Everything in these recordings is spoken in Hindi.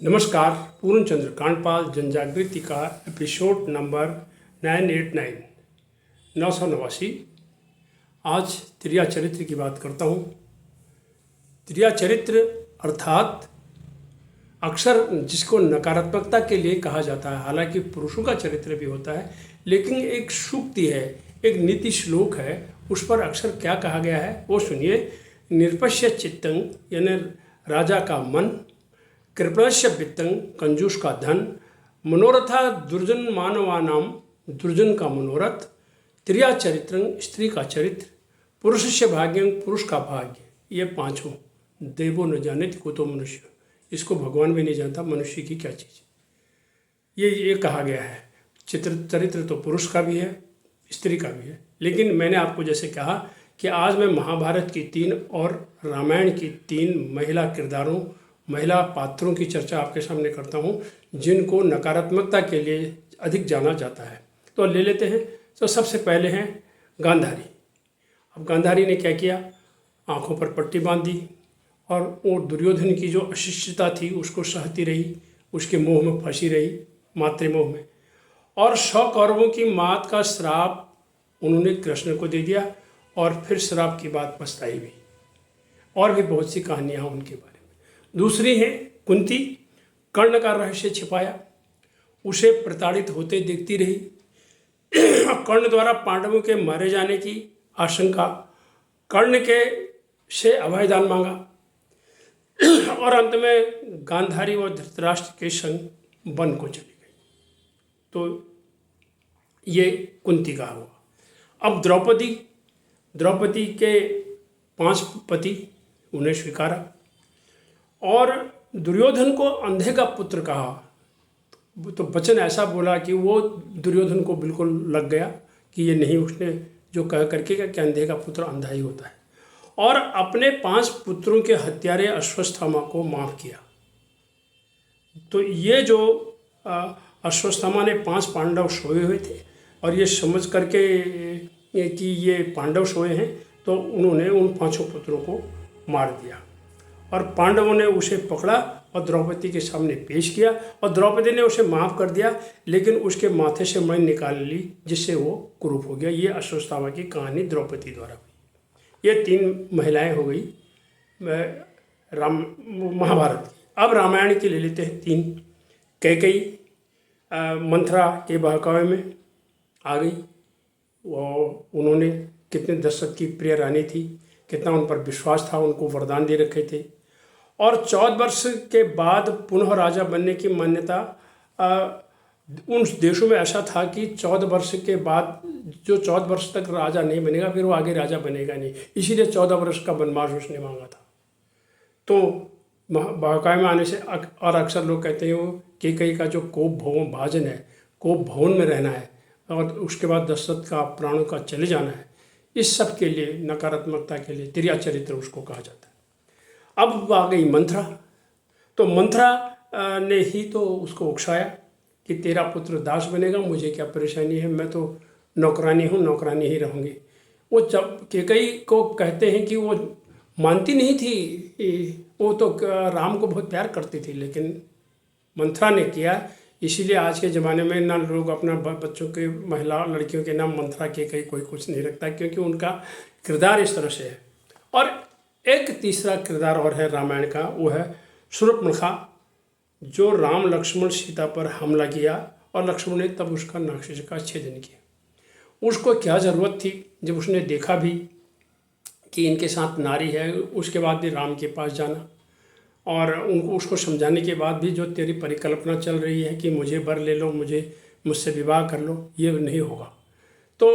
नमस्कार। पूर्णचंद्र कांडपाल जनजागृति का एपिसोड नंबर 989 989। आज त्रिया चरित्र की बात करता हूँ। त्रिया चरित्र अर्थात अक्सर जिसको नकारात्मकता के लिए कहा जाता है, हालांकि पुरुषों का चरित्र भी होता है, लेकिन एक सूक्ति है, एक नीति श्लोक है, उस पर अक्सर क्या कहा गया है वो सुनिए। निरपश्य चित्तं यानी राजा का मन, कृपणस्य वित्तं कंजूस का धन, मनोरथा दुर्जन मानवानाम दुर्जन का मनोरथ, त्रिया चरित्रं स्त्री का चरित्र, पुरुषस्य भाग्यं पुरुष का भाग्य। ये पांचों देवो न जाने को मनुष्य, इसको भगवान भी नहीं जानता मनुष्य की क्या चीज़। ये कहा गया है। चरित्र तो पुरुष का भी है, स्त्री का भी है, लेकिन मैंने आपको जैसे कहा कि आज मैं महाभारत की 3 और रामायण की 3 महिला किरदारों, महिला पात्रों की चर्चा आपके सामने करता हूँ, जिनको नकारात्मकता के लिए अधिक जाना जाता है। तो ले लेते हैं। तो सबसे पहले हैं गांधारी। अब गांधारी ने क्या किया, आंखों पर पट्टी बांध दी और वो दुर्योधन की जो अशिष्टता थी उसको सहती रही, उसके मोह में फंसी रही, मातृमोह में। और 100 कौरवों की मात का श्राप उन्होंने कृष्ण को दे दिया और फिर श्राप की बात पछताई भी। और भी बहुत सी कहानियाँ उनके बारे में। दूसरी है कुंती। कर्ण का रहस्य छिपाया, उसे प्रताड़ित होते देखती रही। कर्ण द्वारा पांडवों के मारे जाने की आशंका, कर्ण के से अभयदान मांगा और अंत में गांधारी और धृतराष्ट्र के संग वन को चली गई। तो ये कुंती का हुआ। अब द्रौपदी के 5 पति, उन्हें स्वीकारा और दुर्योधन को अंधे का पुत्र कहा। तो वचन ऐसा बोला कि वो दुर्योधन को बिल्कुल लग गया कि ये नहीं, उसने जो कह करके कि अंधे का पुत्र अंधा ही होता है। और अपने 5 पुत्रों के हत्यारे अश्वत्थामा को माफ़ किया। तो ये जो अश्वत्थामा ने 5 पांडव सोए हुए थे और ये समझ करके कि ये पांडव सोए हैं, तो उन्होंने उन 5 पुत्रों को मार दिया और पांडवों ने उसे पकड़ा और द्रौपदी के सामने पेश किया और द्रौपदी ने उसे माफ़ कर दिया, लेकिन उसके माथे से मणि निकाल ली जिससे वो कुरूप हो गया। ये अश्वत्थामा की कहानी द्रौपदी द्वारा हुई। ये 3 महिलाएं हो गई महाभारत की। अब रामायण की ले लेते हैं 3। कैकेयी मंथरा के बहकावे में आ गई। वो उन्होंने कितने दशरथ की प्रिय रानी थी, कितना उन पर विश्वास था, उनको वरदान दे रखे थे। और 14 वर्ष के बाद पुनः राजा बनने की मान्यता उन देशों में ऐसा था कि 14 वर्ष के बाद जो 14 वर्ष तक राजा नहीं बनेगा, फिर वो आगे राजा बनेगा नहीं, इसीलिए 14 वर्ष का वनवास उसने मांगा था। तो बहकावे में आने से और अक्सर लोग कहते हैं वो कैकेयी का जो कोप भवन भाजन है, कोप भवन में रहना है और उसके बाद दशरथ का प्राणों का चले जाना है, इस सब के लिए नकारात्मकता के लिए त्रिया चरित्र उसको कहा जाता है। अब आ गई मंथरा। तो मंथरा ने ही तो उसको उकसाया कि तेरा पुत्र दास बनेगा, मुझे क्या परेशानी है, मैं तो नौकरानी हूँ, नौकरानी ही रहूँगी। वो जब कैकेयी को कहते हैं कि वो मानती नहीं थी, वो तो राम को बहुत प्यार करती थी, लेकिन मंथरा ने किया। इसीलिए आज के ज़माने में ना लोग अपना बच्चों के, महिला लड़कियों के नाम मंथरा कैकेयी कोई कुछ नहीं रखता, क्योंकि उनका किरदार इस तरह से है। और एक तीसरा किरदार और है रामायण का, वो है शूर्पणखा, जो राम लक्ष्मण सीता पर हमला किया और लक्ष्मण ने तब उसका नाक्षिश का छेदन किया। उसको क्या ज़रूरत थी, जब उसने देखा भी कि इनके साथ नारी है, उसके बाद भी राम के पास जाना और उसको समझाने के बाद भी जो तेरी परिकल्पना चल रही है कि मुझे वर ले लो, मुझसे विवाह कर लो, ये नहीं होगा। तो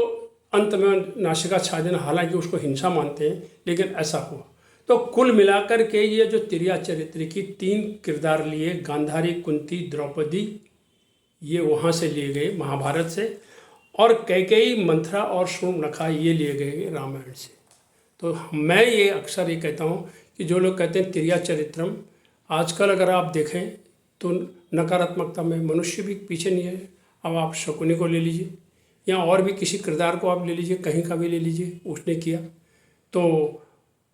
अंत में नासिका छादन, हालांकि उसको हिंसा मानते हैं, लेकिन ऐसा हुआ। तो कुल मिलाकर के ये जो त्रिया चरित्र की 3 किरदार लिए, गांधारी, कुंती, द्रौपदी, ये वहाँ से लिए गए महाभारत से, और कैकेयी, मंथरा और शूर्पणखा ये लिए गए रामायण से। तो मैं ये अक्सर ये कहता हूँ कि जो लोग कहते हैं त्रिया चरित्रम, आजकल अगर आप देखें तो नकारात्मकता में मनुष्य भी पीछे नहीं है। अब आप शकुनी को ले लीजिए या और भी किसी किरदार को आप ले लीजिए, कहीं का भी ले लीजिए, उसने किया। तो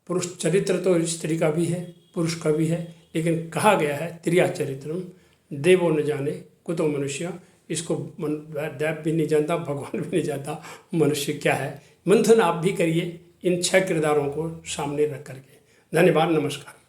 पुरुष चरित्र तो स्त्री का भी है, पुरुष का भी है, लेकिन कहा गया है त्रिया चरित्रम देवो न जाने कुतो मनुष्य, इसको देव भी नहीं जानता, भगवान भी नहीं जानता मनुष्य क्या है। मंथन आप भी करिए इन 6 किरदारों को सामने रख करके। धन्यवाद, नमस्कार।